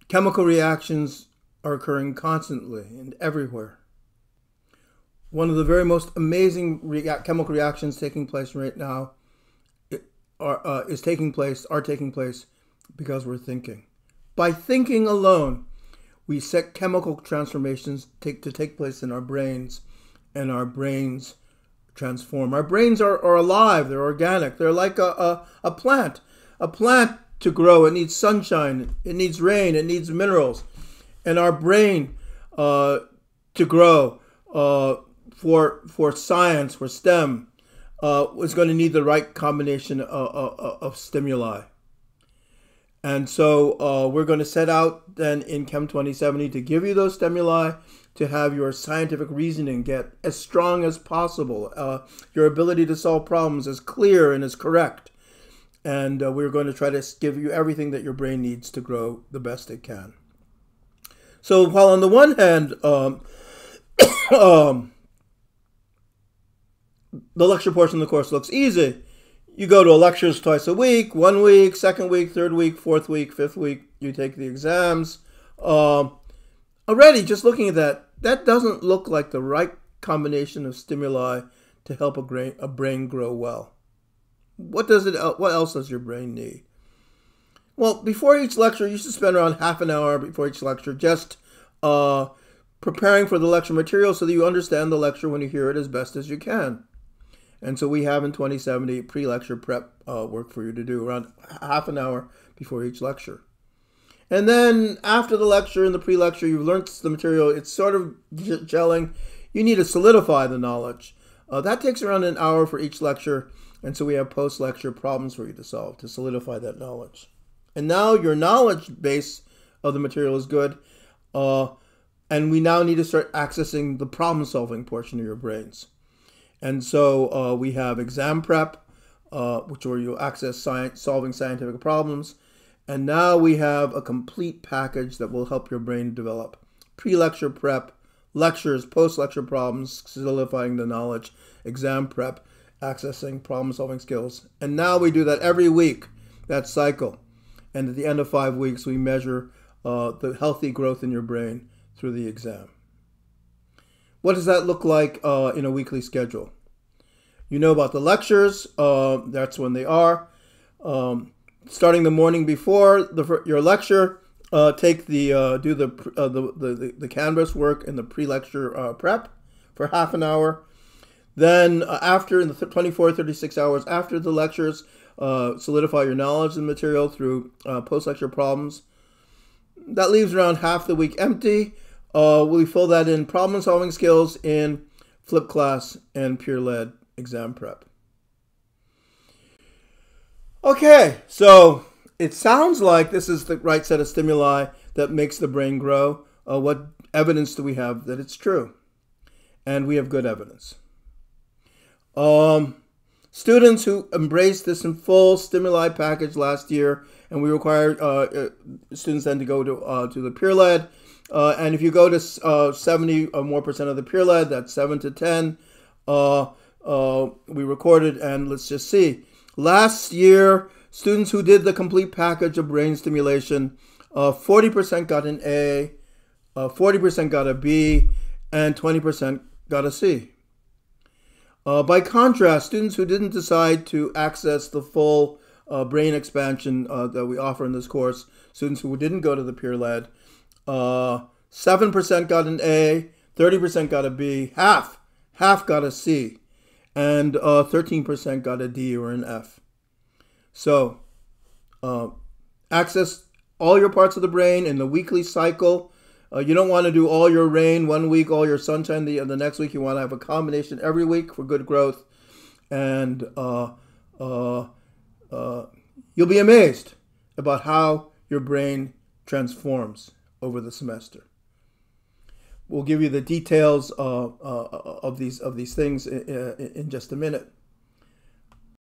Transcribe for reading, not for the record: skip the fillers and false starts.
Chemical reactions are occurring constantly and everywhere. One of the very most amazing chemical reactions taking place right now are taking place because we're thinking. By thinking alone, we set chemical transformations to take place in our brains, and our brains transform. Our brains are alive, they're organic, they're like a plant. A plant, to grow, it needs sunshine, it needs rain, it needs minerals. And our brain, to grow, for science, for STEM, is going to need the right combination of stimuli. And so we're going to set out then in Chem 2070 to give you those stimuli, to have your scientific reasoning get as strong as possible, your ability to solve problems as clear and as correct. And we're going to try to give you everything that your brain needs to grow the best it can. So while on the one hand, the lecture portion of the course looks easy, you go to lectures twice a week, 1 week, second week, third week, fourth week, fifth week, you take the exams. Already, just looking at that doesn't look like the right combination of stimuli to help a brain grow well. What else does your brain need? Well, before each lecture, you should spend around half an hour before each lecture just preparing for the lecture material so that you understand the lecture when you hear it as best as you can. And so we have in 2070 pre-lecture prep work for you to do around half an hour before each lecture. And then after the lecture and the pre-lecture, you've learned the material, it's sort of gelling. You need to solidify the knowledge. That takes around an hour for each lecture. And so we have post-lecture problems for you to solve to solidify that knowledge. And now your knowledge base of the material is good. And we now need to start accessing the problem-solving portion of your brains. And so we have exam prep, where you'll access solving scientific problems. And now we have a complete package that will help your brain develop. Pre-lecture prep, lectures, post-lecture problems, solidifying the knowledge, exam prep, accessing problem-solving skills. And now we do that every week, that cycle. And at the end of 5 weeks, we measure the healthy growth in your brain through the exam. What does that look like in a weekly schedule? You know about the lectures. That's when they are. Starting the morning before your lecture, take do the Canvas work and the pre-lecture prep for half an hour. Then after, in the 24, 36 hours after the lectures, solidify your knowledge and material through post-lecture problems. That leaves around half the week empty. We fill that in problem-solving skills in flipped class and peer-led exam prep. Okay, so it sounds like this is the right set of stimuli that makes the brain grow. What evidence do we have that it's true? And we have good evidence. Students who embraced this in full stimuli package last year, and we required students then to go to the peer-led. And if you go to 70 or more percent of the peer-led, that's 7 to 10, we recorded, and let's just see. Last year, students who did the complete package of brain stimulation, 40% got an A, 40% got a B, and 20% got a C. By contrast, students who didn't decide to access the full brain expansion that we offer in this course, students who didn't go to the peer-led, 7% got an A, 30% got a B, half got a C, and 13% got a D or an F. So, access all your parts of the brain in the weekly cycle. You don't want to do all your rain 1 week, all your sunshine the next week. You want to have a combination every week for good growth. And you'll be amazed about how your brain transforms over the semester. We'll give you the details of these things in just a minute.